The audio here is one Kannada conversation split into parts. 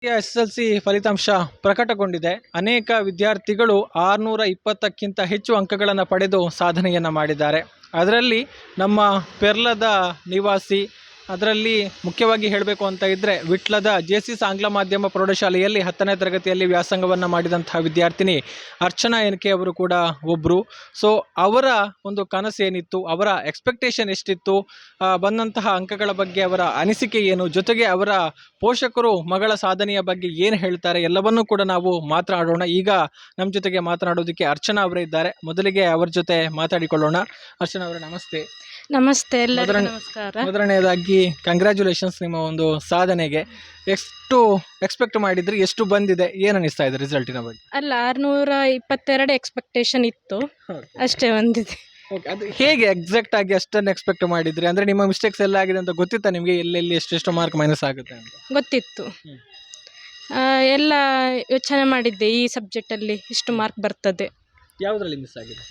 SSLC ಫಲಿತಾಂಶ ಪ್ರಕಟಗೊಂಡಿದೆ. ಅನೇಕ ವಿದ್ಯಾರ್ಥಿಗಳು 620ಕ್ಕಿಂತ ಹೆಚ್ಚು ಅಂಕಗಳನ್ನು ಪಡೆದು ಸಾಧನೆಯನ್ನು ಮಾಡಿದ್ದಾರೆ. ಅದರಲ್ಲಿ ನಮ್ಮ ಪೆರ್ಲದ ನಿವಾಸಿ, ಅದರಲ್ಲಿ ಮುಖ್ಯವಾಗಿ ಹೇಳಬೇಕು ಅಂತ ಇದ್ದರೆ ವಿಟ್ಲದ JCS ಆಂಗ್ಲ ಮಾಧ್ಯಮ ಪ್ರೌಢಶಾಲೆಯಲ್ಲಿ 10ನೇ ತರಗತಿಯಲ್ಲಿ ವ್ಯಾಸಂಗವನ್ನು ಮಾಡಿದಂತಹ ವಿದ್ಯಾರ್ಥಿನಿ ಅರ್ಚನಾ ಎನ್ಕೆ ಅವರು ಕೂಡ ಒಬ್ಬರು. ಸೊ ಅವರ ಒಂದು ಕನಸು ಏನಿತ್ತು, ಅವರ ಎಕ್ಸ್ಪೆಕ್ಟೇಷನ್ ಎಷ್ಟಿತ್ತು, ಬಂದಂತಹ ಅಂಕಗಳ ಬಗ್ಗೆ ಅವರ ಅನಿಸಿಕೆ ಏನು, ಜೊತೆಗೆ ಅವರ ಪೋಷಕರು ಮಗಳ ಸಾಧನೆಯ ಬಗ್ಗೆ ಏನು ಹೇಳ್ತಾರೆ, ಎಲ್ಲವನ್ನೂ ಕೂಡ ನಾವು ಮಾತನಾಡೋಣ. ಈಗ ನಮ್ಮ ಜೊತೆಗೆ ಮಾತನಾಡೋದಕ್ಕೆ ಅರ್ಚನಾ ಅವರೇ ಇದ್ದಾರೆ. ಮೊದಲಿಗೆ ಅವರ ಜೊತೆ ಮಾತಾಡಿಕೊಳ್ಳೋಣ. ಅರ್ಚನಾ ಅವರೇ ನಮಸ್ತೆ. ನಮಸ್ತೆ, ಎಲ್ಲರಿಗೂ ನಮಸ್ಕಾರ. ಮೊದಲನೇದಾಗಿ ಕಂಗ್ರ್ಯಾಚುಲೇಷನ್ಸ್ ನಿಮ್ಮ ಒಂದು ಸಾಧನೆಗೆ. ಎಷ್ಟು ಎಕ್ಸ್ಪೆಕ್ಟ್ ಮಾಡಿದ್ರಿ, ಎಷ್ಟು ಬಂದಿದೆ, ಏನು ಅನಿಸ್ತಾ ಇದೆ ರಿಸಲ್ಟಿನ ಬಗ್ಗೆ? ಅಲ್ಲ, 622 ಎಕ್ಸ್ಪೆಕ್ಟೇಷನ್ ಇತ್ತು, ಅಷ್ಟೇ ಬಂದಿದೆ. ಓಕೆ, ಅದು ಹೇಗೆ ಎಕ್ಸಾಕ್ಟ್ ಆಗಿ ಅಷ್ಟನ್ನು ಎಕ್ಸ್ಪೆಕ್ಟ್ ಮಾಡಿದ್ರಿ? ಅಂದರೆ ನಿಮ್ಮ ಮಿಸ್ಟೇಕ್ಸ್ ಎಲ್ಲ ಆಗಿದೆ ಅಂತ ಗೊತ್ತಿತ್ತಾ ನಿಮಗೆ, ಎಲ್ಲೆಲ್ಲಿ ಎಷ್ಟೆಷ್ಟು ಮಾರ್ಕ್ ಮೈನಸ್ ಆಗುತ್ತೆ ಅಂತ? ಗೊತ್ತಿತ್ತು. ಎಲ್ಲ ಯೋಚನೆ ಮಾಡಿದ್ದೆ, ಈ ಸಬ್ಜೆಕ್ಟಲ್ಲಿ ಇಷ್ಟು ಮಾರ್ಕ್ ಬರ್ತದೆ. ಯಾವುದರಲ್ಲಿ ಮಿಸ್ ಆಗಿದೆ?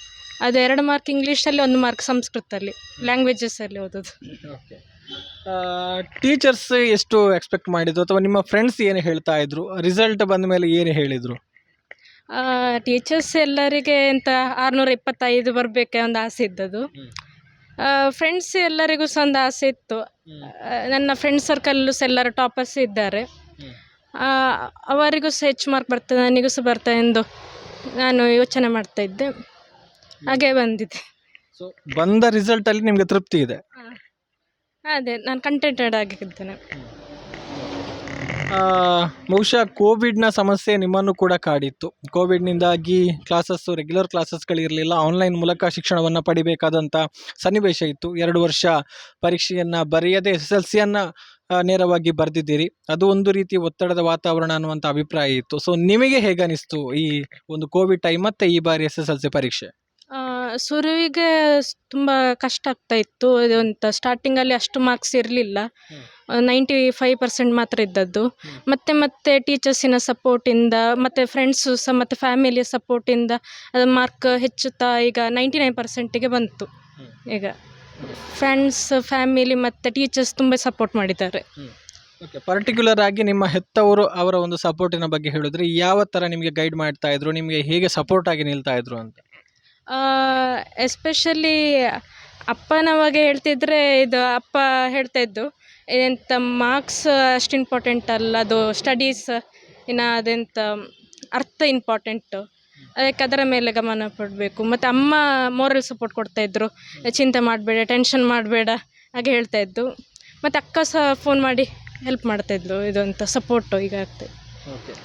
ಅದು 2 ಮಾರ್ಕ್ ಇಂಗ್ಲೀಷಲ್ಲಿ, 1 ಮಾರ್ಕ್ ಸಂಸ್ಕೃತಲ್ಲಿ, ಲ್ಯಾಂಗ್ವೇಜಸ್ಸಲ್ಲಿ ಓದೋದು. ಓಕೆ, ಟೀಚರ್ಸ್ ಎಷ್ಟು ಎಕ್ಸ್ಪೆಕ್ಟ್ ಮಾಡಿದ್ರು, ಅಥವಾ ನಿಮ್ಮ ಫ್ರೆಂಡ್ಸ್ ಏನು ಹೇಳ್ತಾ ಇದ್ರು? ರಿಸಲ್ಟ್ ಬಂದ ಮೇಲೆ ಏನು ಹೇಳಿದರು? ಟೀಚರ್ಸ್ ಎಲ್ಲರಿಗೆ ಎಂತ 625 ಬರಬೇಕೆ ಒಂದು ಆಸೆ ಇದ್ದದ್ದು. ಫ್ರೆಂಡ್ಸ್ ಎಲ್ಲರಿಗೂ ಸಹ ಒಂದು ಆಸೆ ಇತ್ತು. ನನ್ನ ಫ್ರೆಂಡ್ ಸರ್ಕಲ್ಲು ಸಹ ಎಲ್ಲರೂ ಟಾಪರ್ಸ್ ಇದ್ದಾರೆ. ಅವರಿಗೂ ಸಹ ಹೆಚ್ಚು ಮಾರ್ಕ್ ಬರ್ತದೆ, ನನಗೂ ಸಹ ಬರ್ತದೆ ಎಂದು ನಾನು ಯೋಚನೆ ಮಾಡ್ತಾ ಇದ್ದೆ. ಹಾಗೆ ಬಂದಿದೆ. ಸೊ ಬಂದ ರಿಸಲ್ಟಲ್ಲಿ ನಿಮಗೆ ತೃಪ್ತಿ ಇದೆ? ಅದೇ, ನಾನು ಕಂಟೆಂಟೆಡ್ ಆಗಿದ್ದೇನೆ. ಬಹುಶಃ ಕೋವಿಡ್ನ ಸಮಸ್ಯೆ ನಿಮ್ಮನ್ನು ಕೂಡ ಕಾಡಿತ್ತು. ಕೋವಿಡ್ನಿಂದಾಗಿ ರೆಗ್ಯುಲರ್ ಕ್ಲಾಸಸ್ಗಳಿರಲಿಲ್ಲ, ಆನ್ಲೈನ್ ಮೂಲಕ ಶಿಕ್ಷಣವನ್ನು ಪಡಿಬೇಕಾದಂಥ ಸನ್ನಿವೇಶ ಇತ್ತು. 2 ವರ್ಷ ಪರೀಕ್ಷೆಯನ್ನು ಬರೆಯದೆ SSLCಯನ್ನು ನೇರವಾಗಿ ಬರೆದಿದ್ದೀರಿ. ಅದು ಒಂದು ರೀತಿ ಒತ್ತಡದ ವಾತಾವರಣ ಅನ್ನುವಂಥ ಅಭಿಪ್ರಾಯ ಇತ್ತು. ಸೊ ನಿಮಗೆ ಹೇಗೆ ಅನಿಸ್ತು ಈ ಒಂದು ಕೋವಿಡ್ ಟೈಮ್ ಮತ್ತು ಈ ಬಾರಿ SSLC ಪರೀಕ್ಷೆ? ಶುರುವಿಗೆ ತುಂಬ ಕಷ್ಟ ಆಗ್ತಾ ಇತ್ತು. ಅಂತ ಸ್ಟಾರ್ಟಿಂಗಲ್ಲಿ ಅಷ್ಟು ಮಾರ್ಕ್ಸ್ ಇರಲಿಲ್ಲ, 95% ಮಾತ್ರ ಇದ್ದದ್ದು. ಮತ್ತೆ ಟೀಚರ್ಸಿನ ಸಪೋರ್ಟಿಂದ, ಮತ್ತು ಫ್ರೆಂಡ್ಸು ಸಹ, ಮತ್ತು ಫ್ಯಾಮಿಲಿಯ ಸಪೋರ್ಟಿಂದ ಅದು ಮಾರ್ಕ್ ಹೆಚ್ಚುತ್ತಾ ಈಗ 99%ಗೆ ಬಂತು. ಈಗ ಫ್ರೆಂಡ್ಸ್, ಫ್ಯಾಮಿಲಿ ಮತ್ತು ಟೀಚರ್ಸ್ ತುಂಬ ಸಪೋರ್ಟ್ ಮಾಡಿದ್ದಾರೆ. ಓಕೆ, ಪರ್ಟಿಕ್ಯುಲರ್ ಆಗಿ ನಿಮ್ಮ ಹೆತ್ತವರು ಅವರ ಒಂದು ಸಪೋರ್ಟಿನ ಬಗ್ಗೆ ಹೇಳಿದ್ರೆ ಯಾವ ಥರ ನಿಮಗೆ ಗೈಡ್ ಮಾಡ್ತಾ ಇದ್ರು, ನಿಮಗೆ ಹೇಗೆ ಸಪೋರ್ಟ್ ಆಗಿ ನಿಲ್ತಾ ಇದ್ರು ಅಂತ? ಎಸ್ಪೆಷಲಿ ಅಪ್ಪನ ಬಗ್ಗೆ ಹೇಳ್ತಿದ್ರೆ, ಇದು ಅಪ್ಪ ಹೇಳ್ತಾ ಇದ್ದು, ಎಂಥ ಮಾರ್ಕ್ಸ್ ಅಷ್ಟು ಇಂಪಾರ್ಟೆಂಟ್ ಅಲ್ಲ, ಅದು ಸ್ಟಡೀಸ್ ಇನ್ನು ಅದೆಂಥ ಅರ್ಥ ಇಂಪಾರ್ಟೆಂಟು, ಅದಕ್ಕೆ ಅದರ ಮೇಲೆ ಗಮನ ಕೊಡಬೇಕು. ಮತ್ತು ಅಮ್ಮ ಮೋರಲ್ ಸಪೋರ್ಟ್ ಕೊಡ್ತಾಯಿದ್ರು, ಚಿಂತೆ ಮಾಡಬೇಡ, ಟೆನ್ಷನ್ ಮಾಡಬೇಡ ಹಾಗೆ ಹೇಳ್ತಾಯಿದ್ದು. ಮತ್ತು ಅಕ್ಕ ಸಹ ಫೋನ್ ಮಾಡಿ ಹೆಲ್ಪ್ ಮಾಡ್ತಾಯಿದ್ಲು, ಇದು ಅಂತ ಸಪೋರ್ಟು ಈಗ ಆಗ್ತದೆ. ಓಕೆ,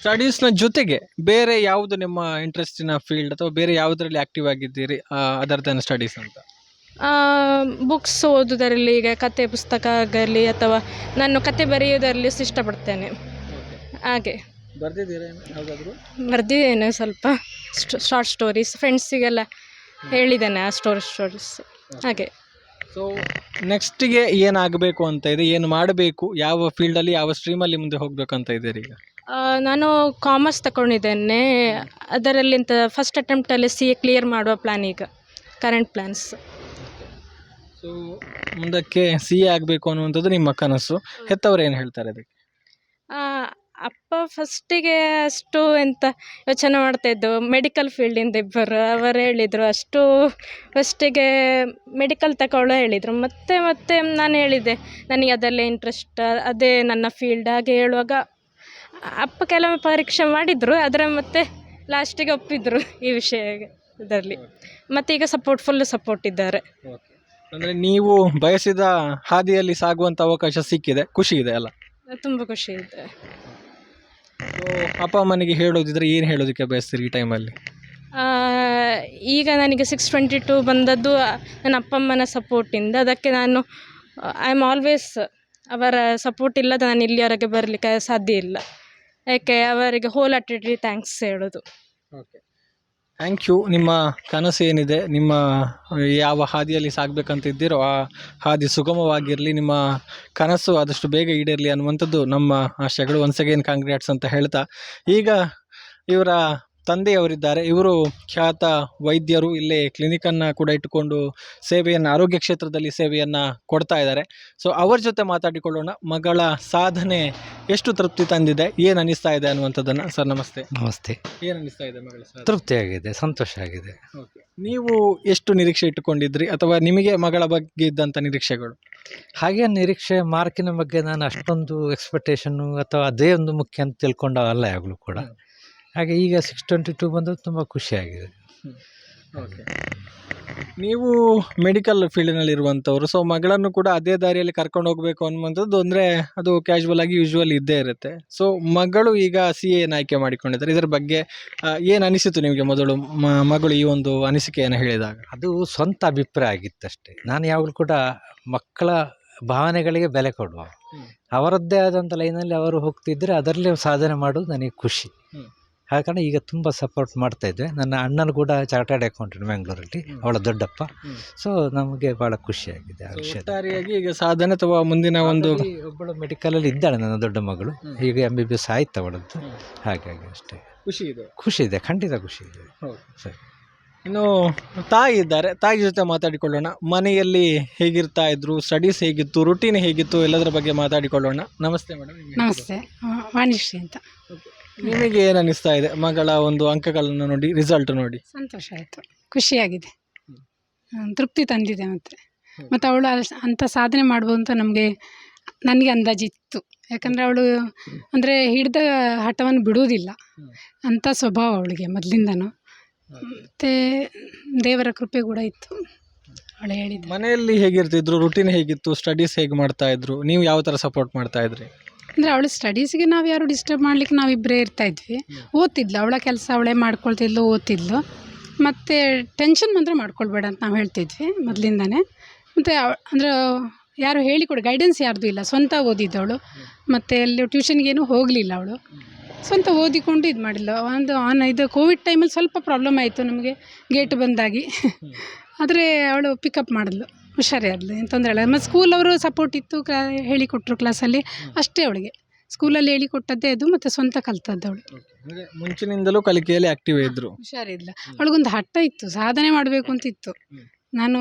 ಸ್ಟಡೀಸ್ನ ಜೊತೆಗೆ ಬೇರೆ ಯಾವುದು ನಿಮ್ಮ ಇಂಟ್ರೆಸ್ಟಿನ ಫೀಲ್ಡ್, ಅಥವಾ ಬೇರೆ ಯಾವುದರಲ್ಲಿ ಆ್ಯಕ್ಟಿವ್ ಆಗಿದ್ದೀರಿ ಅದರ್ ದೆನ್ ಸ್ಟಡೀಸ್ ಅಂತ? ಬುಕ್ಸ್ ಓದೋದರಲ್ಲಿ, ಈಗ ಕತೆ ಪುಸ್ತಕ ಆಗಲಿ, ಅಥವಾ ನಾನು ಕತೆ ಬರೆಯೋದರಲ್ಲಿ ಸಹ ಇಷ್ಟಪಡ್ತೇನೆ. ಹಾಗೆ ಬರೆದಿದ್ದೇನೆ ಸ್ವಲ್ಪ ಶಾರ್ಟ್ ಸ್ಟೋರೀಸ್, ಫ್ರೆಂಡ್ಸಿಗೆಲ್ಲ ಹೇಳಿದ್ದೇನೆ ಆ ಸ್ಟೋರೀಸ್ ಹಾಗೆ. ಸೊ ನೆಕ್ಸ್ಟಿಗೆ ಏನಾಗಬೇಕು ಅಂತ ಇದೆ, ಏನು ಮಾಡಬೇಕು, ಯಾವ ಫೀಲ್ಡಲ್ಲಿ, ಯಾವ ಸ್ಟ್ರೀಮಲ್ಲಿ ಮುಂದೆ ಹೋಗಬೇಕಂತ ಇದ್ದೀರಿ ಈಗ? ನಾನು ಕಾಮರ್ಸ್ ತಗೊಂಡಿದ್ದೇನೆ. ಅದರಲ್ಲಿ ಫಸ್ಟ್ ಅಟೆಂಪ್ಟಲ್ಲಿ CA ಕ್ಲಿಯರ್ ಮಾಡುವ ಪ್ಲ್ಯಾನ್, ಈಗ ಕರೆಂಟ್ ಪ್ಲ್ಯಾನ್ಸ್. ಸೊ ಮುಂದಕ್ಕೆ CA ಆಗಬೇಕು ಅನ್ನುವಂಥದ್ದು ನಿಮ್ಮ ಕನಸು. ಹೆತ್ತವರು ಏನು ಹೇಳ್ತಾರೆ ಅದಕ್ಕೆ? ಅಪ್ಪ ಫಸ್ಟಿಗೆ ಅಷ್ಟು ಎಂತ ಯೋಚನೆ ಮಾಡ್ತಾಯಿದ್ದು, ಮೆಡಿಕಲ್ ಫೀಲ್ಡಿಂದ ಇಬ್ಬರು ಅವರು ಹೇಳಿದರು, ಅಷ್ಟು ಫಸ್ಟಿಗೆ ಮೆಡಿಕಲ್ ತಗೊಳ್ಳೋ ಹೇಳಿದರು. ಮತ್ತೆ ನಾನು ಹೇಳಿದೆ ನನಗೆ ಅದರಲ್ಲೇ ಇಂಟ್ರೆಸ್ಟ್, ಅದೇ ನನ್ನ ಫೀಲ್ಡ್ ಹಾಗೆ ಹೇಳುವಾಗ ಅಪ್ಪ ಕೆಲವೊಮ್ಮೆ ಪರೀಕ್ಷೆ ಮಾಡಿದರು, ಅದರ ಮತ್ತೆ ಲಾಸ್ಟಿಗೆ ಒಪ್ಪಿದ್ರು ಈ ವಿಷಯದಲ್ಲಿ. ಮತ್ತು ಈಗ ಫುಲ್ ಸಪೋರ್ಟ್ ಇದ್ದಾರೆ. ಅಂದರೆ ನೀವು ಬಯಸಿದ ಹಾದಿಯಲ್ಲಿ ಸಾಗುವಂಥ ಅವಕಾಶ ಸಿಕ್ಕಿದೆ, ಖುಷಿ ಇದೆ ಅಲ್ಲ? ತುಂಬ ಖುಷಿ ಇದೆ. ಅಪ್ಪ ಅಮ್ಮನಿಗೆ ಹೇಳೋದಿದ್ರೆ ಏನು ಹೇಳೋದಕ್ಕೆ ಬಯಸ್ತೀರಿ ಈ ಟೈಮಲ್ಲಿ? ಈಗ ನನಗೆ 622 ಬಂದದ್ದು ನನ್ನ ಅಪ್ಪ ಅಮ್ಮನ ಸಪೋರ್ಟಿಂದ. ಅದಕ್ಕೆ ನಾನು ಐ ಆಮ್ ಆಲ್ವೇಸ್, ಅವರ ಸಪೋರ್ಟ್ ಇಲ್ಲದ ನಾನು ಇಲ್ಲಿಯವರೆಗೆ ಬರಲಿಕ್ಕೆ ಸಾಧ್ಯ ಇಲ್ಲ. ಯಾಕೆ ಅವರಿಗೆ ಹೋಲ್ ಹಾರ್ಟೆಡ್ಲಿ ಥ್ಯಾಂಕ್ಸ್ ಹೇಳೋದು. Okay, thank you. ನಿಮ್ಮ ಕನಸು ಏನಿದೆ, ನಿಮ್ಮ ಯಾವ ಹಾದಿಯಲ್ಲಿ ಸಾಗಬೇಕಂತ ಇದ್ದೀರೋ ಆ ಹಾದಿ ಸುಗಮವಾಗಿರಲಿ, ನಿಮ್ಮ ಕನಸು ಆದಷ್ಟು ಬೇಗ ಈಡೇರಲಿ ಅನ್ನುವಂಥದ್ದು ನಮ್ಮ ಆಶಯಗಳು. ಒನ್ಸ್ ಅಗೇನ್ ಕಾಂಗ್ರ್ಯಾಟ್ಸ್ ಅಂತ ಹೇಳ್ತಾ, ಈಗ ಇವರ ತಂದೆಯವರಿದ್ದಾರೆ. ಇವರು ಖ್ಯಾತ ವೈದ್ಯರು. ಇಲ್ಲೇ ಕ್ಲಿನಿಕನ್ನು ಕೂಡ ಇಟ್ಟುಕೊಂಡು ಸೇವೆಯನ್ನು, ಆರೋಗ್ಯ ಕ್ಷೇತ್ರದಲ್ಲಿ ಸೇವೆಯನ್ನು ಕೊಡ್ತಾ ಇದ್ದಾರೆ. ಸೊ ಅವ್ರ ಜೊತೆ ಮಾತಾಡಿಕೊಳ್ಳೋಣ. ಮಗಳ ಸಾಧನೆ ಎಷ್ಟು ತೃಪ್ತಿ ತಂದಿದೆ, ಏನು ಅನ್ನಿಸ್ತಾ ಇದೆ ಅನ್ನುವಂಥದ್ದನ್ನು. ಸರ್ ನಮಸ್ತೆ. ನಮಸ್ತೆ. ಏನು ಅನ್ನಿಸ್ತಾ ಇದೆ ಮಗಳ ಸಾಧನೆ? ತೃಪ್ತಿಯಾಗಿದೆ, ಸಂತೋಷ ಆಗಿದೆ. ಓಕೆ, ನೀವು ಎಷ್ಟು ನಿರೀಕ್ಷೆ ಇಟ್ಟುಕೊಂಡಿದ್ರಿ, ಅಥವಾ ನಿಮಗೆ ಮಗಳ ಬಗ್ಗೆ ಇದ್ದಂಥ ನಿರೀಕ್ಷೆಗಳು? ಹಾಗೆ ನಿರೀಕ್ಷೆ, ಮಾರ್ಕಿನ ಬಗ್ಗೆ ನಾನು ಅಷ್ಟೊಂದು ಎಕ್ಸ್ಪೆಕ್ಟೇಷನ್ನು ಅಥವಾ ಅದೇ ಒಂದು ಮುಖ್ಯ ಅಂತ ತಿಳ್ಕೊಂಡ ಅಲ್ಲ ಯಾವಾಗಲೂ ಕೂಡ. ಹಾಗೆ ಈಗ 622 ಬಂದು ತುಂಬ ಖುಷಿಯಾಗಿದೆ. ಓಕೆ, ನೀವು ಮೆಡಿಕಲ್ ಫೀಲ್ಡ್ನಲ್ಲಿರುವಂಥವ್ರು. ಸೊ ಮಗಳನ್ನು ಕೂಡ ಅದೇ ದಾರಿಯಲ್ಲಿ ಕರ್ಕೊಂಡು ಹೋಗಬೇಕು ಅನ್ನುವಂಥದ್ದು ಅಂದರೆ ಅದು ಕ್ಯಾಶುವಲ್ ಆಗಿ ಯೂಶ್ವಲ್ ಇದ್ದೇ ಇರುತ್ತೆ. ಸೊ ಮಗಳು ಈಗ CA ಆಯ್ಕೆ ಮಾಡಿಕೊಂಡಿದ್ದಾರೆ. ಇದರ ಬಗ್ಗೆ ಏನು ಅನಿಸಿತು ನಿಮಗೆ ಮೊದಲು ಮಗಳು ಈ ಒಂದು ಅನಿಸಿಕೆಯನ್ನು ಹೇಳಿದಾಗ? ಅದು ಸ್ವಂತ ಅಭಿಪ್ರಾಯ ಆಗಿತ್ತಷ್ಟೇ. ನಾನು ಯಾವಾಗಲೂ ಕೂಡ ಮಕ್ಕಳ ಭಾವನೆಗಳಿಗೆ ಬೆಲೆ ಕೊಡುವ, ಅವರದ್ದೇ ಆದಂಥ ಲೈನಲ್ಲಿ ಅವರು ಹೋಗ್ತಿದ್ದರೆ ಅದರಲ್ಲಿ ಸಾಧನೆ ಮಾಡೋದು ನನಗೆ ಖುಷಿ. ಆದ ಕಾರಣ ಈಗ ತುಂಬ ಸಪೋರ್ಟ್ ಮಾಡ್ತಾ ಇದ್ದೆ. ನನ್ನ ಅಣ್ಣನ ಕೂಡ ಚಾರ್ಟರ್ಡ್ ಅಕೌಂಟೆಂಟ್ ಬೆಂಗಳೂರಲ್ಲಿ, ಅವಳ ದೊಡ್ಡಪ್ಪ. ಸೊ ನಮಗೆ ಭಾಳ ಖುಷಿಯಾಗಿದೆ ಆ ವಿಷಯ. ಒಟ್ಟಾರೆಯಾಗಿ ಈಗ ಸಾಧನೆ ಅಥವಾ ಮುಂದಿನ ಒಂದು ಒಬ್ಬಳು ಮೆಡಿಕಲಲ್ಲಿ ಇದ್ದಾಳೆ ನನ್ನ ದೊಡ್ಡ ಮಗಳು. ಈಗ MBBS ಆಯ್ತು ಅವಳದ್ದು. ಹಾಗಾಗಿ ಅಷ್ಟೇ ಖುಷಿ ಇದೆ, ಖಂಡಿತ ಖುಷಿ ಇದೆ. ಸರಿ, ಇನ್ನು ತಾಯಿ ಇದ್ದಾರೆ. ತಾಯಿ ಜೊತೆ ಮಾತಾಡಿಕೊಳ್ಳೋಣ. ಮನೆಯಲ್ಲಿ ಹೇಗಿರ್ತಾ ಇದ್ರು, ಸ್ಟಡೀಸ್ ಹೇಗಿತ್ತು, ರುಟೀನ್ ಹೇಗಿತ್ತು, ಎಲ್ಲದರ ಬಗ್ಗೆ ಮಾತಾಡಿಕೊಳ್ಳೋಣ. ನಮಸ್ತೆ ಮೇಡಮ್. ನಮಸ್ತೆ, ವಾಣಿಶ್ರೀ ಅಂತ. ನಿಮಗೆ ಏನು ಅನ್ನಿಸ್ತಾ ಇದೆ ಮಗಳ ಒಂದು ಅಂಕಗಳನ್ನು ನೋಡಿ, ರಿಸಲ್ಟ್ ನೋಡಿ? ಸಂತೋಷ ಆಯಿತು, ಖುಷಿಯಾಗಿದೆ, ತೃಪ್ತಿ ತಂದಿದೆ. ಮತ್ತು ಅವಳು ಅಂಥ ಸಾಧನೆ ಮಾಡ್ಬೋದು ಅಂತ ನನಗೆ ಅಂದಾಜಿತ್ತು. ಯಾಕಂದರೆ ಅವಳು ಅಂದರೆ ಹಿಡಿದ ಹಠವನ್ನು ಬಿಡುವುದಿಲ್ಲ, ಅಂಥ ಸ್ವಭಾವ ಅವಳಿಗೆ ಮೊದಲಿಂದನೂ. ಮತ್ತು ದೇವರ ಕೃಪೆ ಕೂಡ ಇತ್ತು. ಅವಳು ಹೇಳಿದ್ದು. ಮನೆಯಲ್ಲಿ ಹೇಗಿರ್ತಿದ್ರು, ರುಟೀನ್ ಹೇಗಿತ್ತು, ಸ್ಟಡೀಸ್ ಹೇಗೆ ಮಾಡ್ತಾ ಇದ್ರು, ನೀವು ಯಾವ ಥರ ಸಪೋರ್ಟ್ ಮಾಡ್ತಾ ಇದ್ರಿ? ಅಂದರೆ ಅವಳು ಸ್ಟಡೀಸಿಗೆ ನಾವು ಯಾರು ಡಿಸ್ಟರ್ಬ್ ಮಾಡಲಿಕ್ಕೆ ನಾವಿಬ್ಬರೇ ಇರ್ತಾಯಿದ್ವಿ. ಓದ್ತಿದ್ಲು, ಅವಳ ಕೆಲಸ ಅವಳೇ ಮಾಡ್ಕೊಳ್ತಿದ್ಲು, ಓದ್ತಿದ್ಲು. ಮತ್ತು ಟೆನ್ಷನ್ ಮಾತ್ರ ಮಾಡ್ಕೊಳ್ಬೇಡ ಅಂತ ನಾವು ಹೇಳ್ತಿದ್ವಿ ಮೊದಲಿಂದನೇ. ಮತ್ತು ಅಂದರೆ ಯಾರು ಹೇಳಿಕೊಡು, ಗೈಡೆನ್ಸ್ ಯಾರ್ದು ಇಲ್ಲ, ಸ್ವಂತ ಓದಿದ್ದವಳು. ಮತ್ತು ಎಲ್ಲಿ ಟ್ಯೂಷನ್ಗೇನು ಹೋಗಲಿಲ್ಲ ಅವಳು, ಸ್ವಂತ ಓದಿಕೊಂಡು ಇದು ಮಾಡಿಲ್ಲ. ಇದು ಕೋವಿಡ್ ಟೈಮಲ್ಲಿ ಸ್ವಲ್ಪ ಪ್ರಾಬ್ಲಮ್ ಆಯಿತು ನಮಗೆ, ಗೇಟ್ ಬಂದಾಗಿ. ಆದರೆ ಅವಳು ಪಿಕಪ್ ಮಾಡಿದ್ಲು, ಹುಷಾರೇ ಆದ್ಲು, ಏನು ತೊಂದರೆ ಇಲ್ಲ. ಮತ್ತು ಸ್ಕೂಲ್ ಅವರು ಸಪೋರ್ಟ್ ಇತ್ತು, ಹೇಳಿಕೊಟ್ರು ಕ್ಲಾಸಲ್ಲಿ. ಅಷ್ಟೇ ಅವಳಿಗೆ ಸ್ಕೂಲಲ್ಲಿ ಹೇಳಿಕೊಟ್ಟದ್ದೇ ಅದು, ಮತ್ತು ಸ್ವಂತ ಕಲ್ತದ್ದು ಅವಳು. ಮುಂಚಿನಿಂದಲೂ ಕಲಿಕೆಯಲ್ಲಿ ಆಕ್ಟಿವ್ ಇದ್ರು, ಹುಷಾರಿಲ್ಲ. ಅವಳಿಗೊಂದು ಹಠ ಇತ್ತು, ಸಾಧನೆ ಮಾಡಬೇಕು ಅಂತ ಇತ್ತು. ನಾನು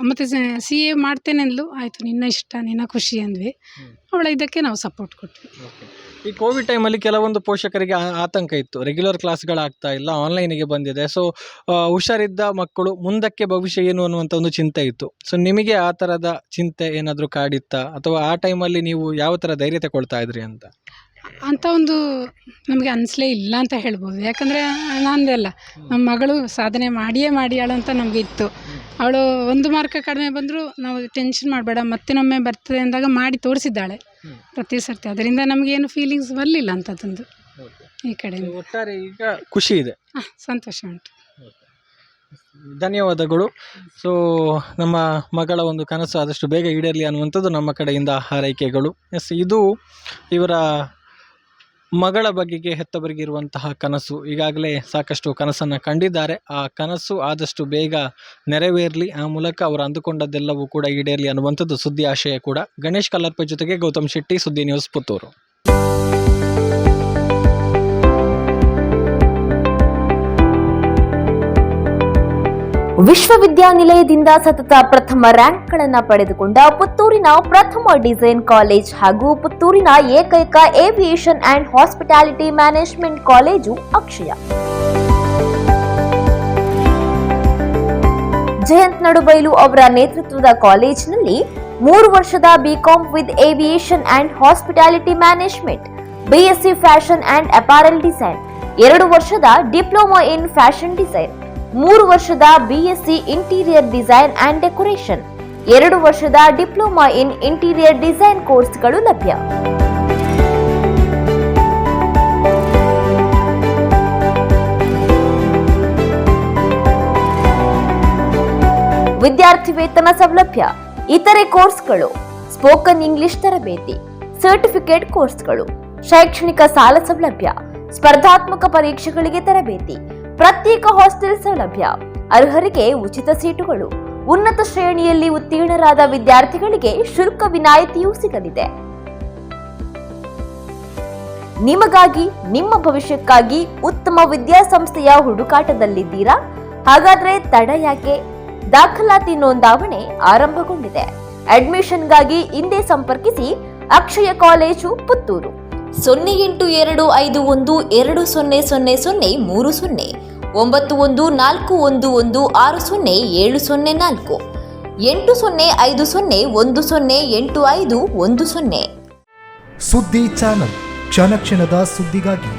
ಮತ್ತು CA ಮಾಡ್ತೇನೆ ಅಂದ್ಲು. ಆಯಿತು, ನಿನ್ನ ಇಷ್ಟ, ನಿನ್ನ ಖುಷಿ ಅಂದ್ವಿ. ಅವಳ ಇದಕ್ಕೆ ನಾವು ಸಪೋರ್ಟ್ ಕೊಟ್ವಿ. ಈ ಕೋವಿಡ್ ಟೈಮಲ್ಲಿ ಕೆಲವೊಂದು ಪೋಷಕರಿಗೆ ಆತಂಕ ಇತ್ತು, ರೆಗ್ಯುಲರ್ ಕ್ಲಾಸ್ಗಳಾಗ್ತಾ ಇಲ್ಲ, ಆನ್ಲೈನಿಗೆ ಬಂದಿದೆ. ಸೊ ಹುಷಾರಿದ್ದ ಮಕ್ಕಳು ಮುಂದಕ್ಕೆ ಭವಿಷ್ಯ ಏನು ಅನ್ನುವಂಥ ಒಂದು ಚಿಂತೆ ಇತ್ತು. ಸೊ ನಿಮಗೆ ಆ ಥರದ ಚಿಂತೆ ಏನಾದರೂ ಕಾಡಿತ್ತಾ, ಅಥವಾ ಆ ಟೈಮಲ್ಲಿ ನೀವು ಯಾವ ಥರ ಧೈರ್ಯ ತಗೊಳ್ತಾ ಇದ್ರಿ ಅಂತ? ಅಂಥ ಒಂದು ನಮಗೆ ಅನಿಸ್ಲೇ ಇಲ್ಲ ಅಂತ ಹೇಳ್ಬೋದು. ಯಾಕಂದರೆ ನಾನಲ್ಲ, ನಮ್ಮ ಮಗಳು ಸಾಧನೆ ಮಾಡಿಯಾಳು ಅಂತ ನಮಗೆ ಇತ್ತು. ಅವಳು 1 ಮಾರ್ಕ್ ಕಡಿಮೆ ಬಂದರೂ ನಾವು ಟೆನ್ಷನ್ ಮಾಡಬೇಡ, ಮತ್ತೊಮ್ಮೆ ಬರ್ತದೆ ಅಂದಾಗ ಮಾಡಿ ತೋರಿಸಿದ್ದಾಳೆ ಪ್ರತಿ ಸರ್ತಿ. ಅದರಿಂದ ನಮಗೇನು ಫೀಲಿಂಗ್ಸ್ ಬರಲಿಲ್ಲ ಅಂಥದ್ದೊಂದು ಈ ಕಡೆ. ಒಟ್ಟಾರೆ ಈಗ ಖುಷಿ ಇದೆ, ಸಂತೋಷ ಉಂಟು. ಧನ್ಯವಾದಗಳು. ಸೊ ನಮ್ಮ ಮಗಳ ಒಂದು ಕನಸು ಆದಷ್ಟು ಬೇಗ ಈಡೇರಲಿ ಅನ್ನುವಂಥದ್ದು ನಮ್ಮ ಕಡೆಯಿಂದ ಹಾರೈಕೆಗಳು. ಎಸ್, ಇದು ಇವರ ಮಗಳ ಬಗೆಗೆ ಹೆತ್ತವರಿಗೆ ಇರುವಂತಹ ಕನಸು. ಈಗಾಗಲೇ ಸಾಕಷ್ಟು ಕನಸನ್ನು ಕಂಡಿದ್ದಾರೆ. ಆ ಕನಸು ಆದಷ್ಟು ಬೇಗ ನೆರವೇರಲಿ, ಆ ಮೂಲಕ ಅವರು ಅಂದುಕೊಂಡದ್ದೆಲ್ಲವೂ ಕೂಡ ಈಡೇರಲಿ ಅನ್ನುವಂಥದ್ದು ಸುದ್ದಿ ಆಶಯ ಕೂಡ. ಗಣೇಶ್ ಕಲ್ಲರ್ಪೆ ಜೊತೆಗೆ ಗೌತಮ್ ಶೆಟ್ಟಿ, ಸುದ್ದಿ ನ್ಯೂಸ್, ಪುತ್ತೂರು. ವಿಶ್ವವಿದ್ಯಾನಿಲಯದಿಂದ ಸತತ ಪ್ರಥಮ ರ್ಯಾಂಕ್ಗಳನ್ನು ಪಡೆದುಕೊಂಡ ಪುತ್ತೂರಿನ ಪ್ರಥಮ ಡಿಸೈನ್ ಕಾಲೇಜ್ ಹಾಗೂ ಪುತ್ತೂರಿನ ಏಕೈಕ aviation and hospitality management college Akshaya. Jayanth Nadubailu ಅವರ ನೇತೃತ್ವದ ಕಾಲೇಜಿನಲ್ಲಿ 3 ವರ್ಷದ BCom with aviation and hospitality management, BSc fashion and apparel design, 2 ವರ್ಷದ ಡಿಪ್ಲೊಮಾ ಇನ್ ಫ್ಯಾಷನ್ ಡಿಸೈನ್, 3 ವರ್ಷದ BSc interior design and decoration, 2 ವರ್ಷದ ಡಿಪ್ಲೊಮಾ ಇನ್ ಇಂಟೀರಿಯರ್ ಡಿಸೈನ್ ಕೋರ್ಸ್ಗಳು ಲಭ್ಯ. ವಿದ್ಯಾರ್ಥಿ ವೇತನ ಸೌಲಭ್ಯ, ಇತರೆ ಕೋರ್ಸ್ಗಳು, ಸ್ಪೋಕನ್ ಇಂಗ್ಲಿಷ್ ತರಬೇತಿ, ಸರ್ಟಿಫಿಕೇಟ್ ಕೋರ್ಸ್ಗಳು, ಶೈಕ್ಷಣಿಕ ಸಾಲ ಸೌಲಭ್ಯ, ಸ್ಪರ್ಧಾತ್ಮಕ ಪರೀಕ್ಷೆಗಳಿಗೆ ತರಬೇತಿ, ಪ್ರತ್ಯೇಕ ಹಾಸ್ಟೆಲ್ ಸೌಲಭ್ಯ, ಅರ್ಹರಿಗೆ ಉಚಿತ ಸೀಟುಗಳು, ಉನ್ನತ ಶ್ರೇಣಿಯಲ್ಲಿ ಉತ್ತೀರ್ಣರಾದ ವಿದ್ಯಾರ್ಥಿಗಳಿಗೆ ಶುಲ್ಕ ವಿನಾಯಿತಿಯೂ ಸಿಗಲಿದೆ. ನಿಮಗಾಗಿ, ನಿಮ್ಮ ಭವಿಷ್ಯಕ್ಕಾಗಿ ಉತ್ತಮ ವಿದ್ಯಾಸಂಸ್ಥೆಯ ಹುಡುಕಾಟದಲ್ಲಿದ್ದೀರಾ? ಹಾಗಾದ್ರೆ ತಡ ಯಾಕೆ? ದಾಖಲಾತಿ ನೋಂದಾವಣೆ ಆರಂಭಗೊಂಡಿದೆ. ಅಡ್ಮಿಷನ್ಗಾಗಿ ಹಿಂದೆ ಸಂಪರ್ಕಿಸಿ ಅಕ್ಷಯ ಕಾಲೇಜು, ಪುತ್ತೂರು. 082512000030, 9141160704, 8050108510. ಸುದ್ದಿ ಚಾನಲ್, ಕ್ಷಣ ಕ್ಷಣದ ಸುದ್ದಿಗಾಗಿ.